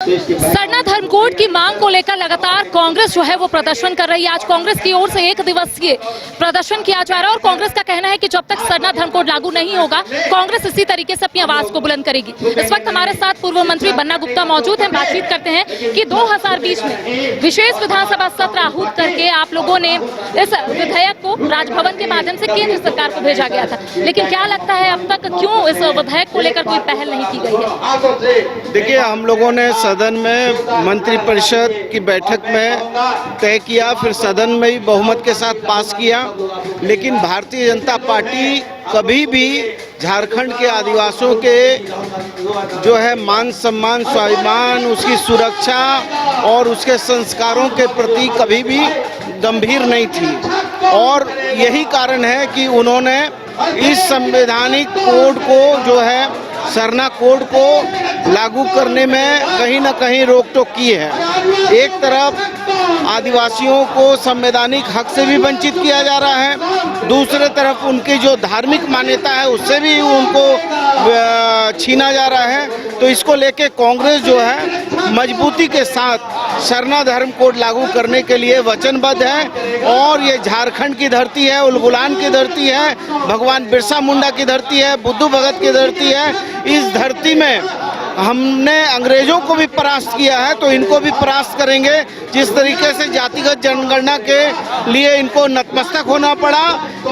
सरना धर्म कोड की मांग को लेकर लगातार कांग्रेस जो है वो प्रदर्शन कर रही है। आज कांग्रेस की ओर से एक दिवसीय प्रदर्शन किया जा रहा है और कांग्रेस का कहना है कि जब तक सरना धर्म कोड लागू नहीं होगा कांग्रेस इसी तरीके से अपनी आवाज को बुलंद करेगी। इस वक्त हमारे साथ पूर्व मंत्री बन्ना गुप्ता मौजूद हैं। बातचीत करते हैं कि 2020 में विशेष विधानसभा सत्र आहूत करके आप लोगों ने इस विधेयक को राजभवन के माध्यम से केंद्र सरकार को भेजा गया था, लेकिन क्या लगता है अब तक क्यों इस विधेयक को लेकर कोई पहल नहीं की गई है? देखिए, हम लोगों ने सदन में मंत्रिपरिषद की बैठक में तय किया, फिर सदन में भी बहुमत के साथ पास किया, लेकिन भारतीय जनता पार्टी कभी भी झारखंड के आदिवासियों के जो है मान सम्मान, स्वाभिमान, उसकी सुरक्षा और उसके संस्कारों के प्रति कभी भी गंभीर नहीं थी। और यही कारण है कि उन्होंने इस संवैधानिक कोड को जो है सरना कोड को लागू करने में कहीं न कहीं रोक टोक की है। एक तरफ आदिवासियों को संवैधानिक हक से भी वंचित किया जा रहा है, दूसरे तरफ उनकी जो धार्मिक मान्यता है उससे भी उनको छीना जा रहा है। तो इसको लेके कांग्रेस जो है मजबूती के साथ सरना धर्म कोड लागू करने के लिए वचनबद्ध है। और ये झारखंड की धरती है, उलगुलान की धरती है, भगवान बिरसा मुंडा की धरती है, बुद्धू भगत की धरती है। इस धरती में हमने अंग्रेजों को भी परास्त किया है, तो इनको भी परास्त करेंगे। जिस तरीके से जातिगत जनगणना के लिए इनको नतमस्तक होना पड़ा,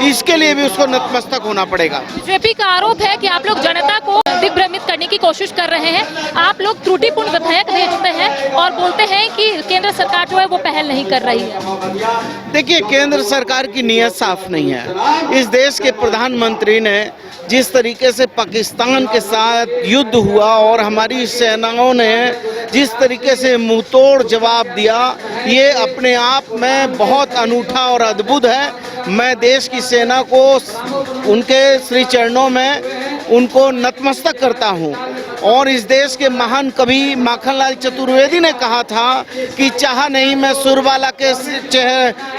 इसके लिए भी उसको नतमस्तक होना पड़ेगा। बीजेपी का आरोप है कि आप लोग जनता को दिग्भ्रमित करने की कोशिश कर रहे हैं। आप लोग त्रुटिपूर्ण विधेयक भेजते हैं और बोलते हैं कि केंद्र सरकार जो है वो पहल नहीं कर रही है। देखिए, केंद्र सरकार की नीयत साफ नहीं है। इस देश के प्रधानमंत्री ने जिस तरीके से पाकिस्तान के साथ युद्ध हुआ और हमारी सेनाओं ने जिस तरीके से मुंहतोड़ जवाब दिया, ये अपने आप में बहुत अनूठा और अद्भुत है। मैं देश की सेना को उनके श्री चरणों में उनको नतमस्तक करता हूँ। और इस देश के महान कवि माखनलाल चतुर्वेदी ने कहा था कि चाह नहीं मैं सुरबाला के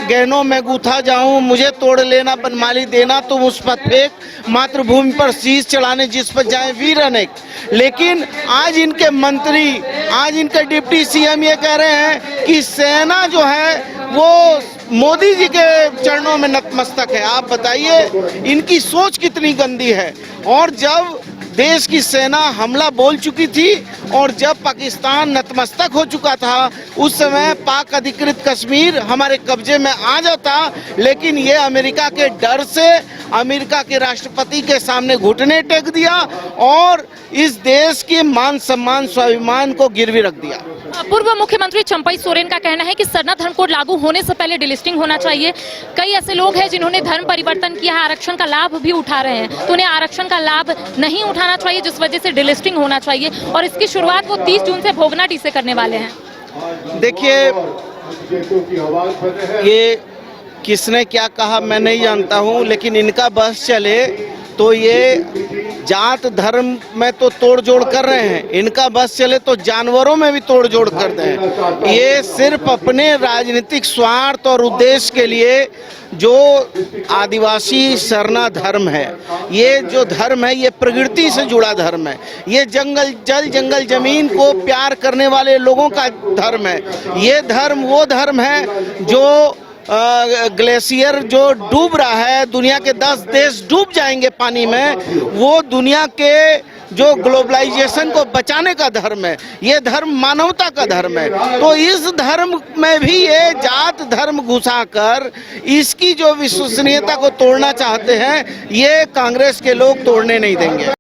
गहनों में गूथा जाऊं, मुझे तोड़ लेना बनमाली देना, तुम उस पर फेंक मातृभूमि पर शीश चढ़ाने जिस पर जाए वीर अनेक। लेकिन आज इनके मंत्री, आज इनके डिप्टी सीएम ये कह रहे हैं कि सेना जो है वो मोदी जी के चरणों में नतमस्तक है। आप बताइए इनकी सोच कितनी गंदी है। और जब देश की सेना हमला बोल चुकी थी और जब पाकिस्तान नतमस्तक हो चुका था, उस समय पाक अधिकृत कश्मीर हमारे कब्जे में आ जाता, लेकिन ये अमेरिका के डर से अमेरिका के राष्ट्रपति के सामने घुटने टेक दिया और इस देश के मान सम्मान, स्वाभिमान को गिरवी रख दिया। पूर्व मुख्यमंत्री चंपई सोरेन का कहना है कि सरना धर्म कोड लागू होने से पहले डिलिस्टिंग होना चाहिए। कई ऐसे लोग हैं जिन्होंने धर्म परिवर्तन किया है, आरक्षण का लाभ भी उठा रहे हैं, तो उन्हें आरक्षण का लाभ नहीं उठाना चाहिए, जिस वजह से डिलिस्टिंग होना चाहिए। और इसकी शुरुआत वो 30 जून से भोगनाडीह से करने वाले हैं। देखिए, ये किसने क्या कहा मैं नहीं जानता हूँ, लेकिन इनका बस चले तो ये जात धर्म में तो तोड़ जोड़ कर रहे हैं, इनका बस चले तो जानवरों में भी तोड़ जोड़ कर दें। ये सिर्फ अपने राजनीतिक स्वार्थ और उद्देश्य के लिए जो आदिवासी सरना धर्म है, ये जो धर्म है ये प्रकृति से जुड़ा धर्म है। ये जंगल जल, जंगल जमीन को प्यार करने वाले लोगों का धर्म है। ये धर्म वो धर्म है जो ग्लेशियर जो डूब रहा है, दुनिया के 10 देश डूब जाएंगे पानी में, वो दुनिया के जो ग्लोबलाइजेशन को बचाने का धर्म है। ये धर्म मानवता का धर्म है। तो इस धर्म में भी ये जात धर्म घुसाकर इसकी जो विश्वसनीयता को तोड़ना चाहते हैं, ये कांग्रेस के लोग तोड़ने नहीं देंगे।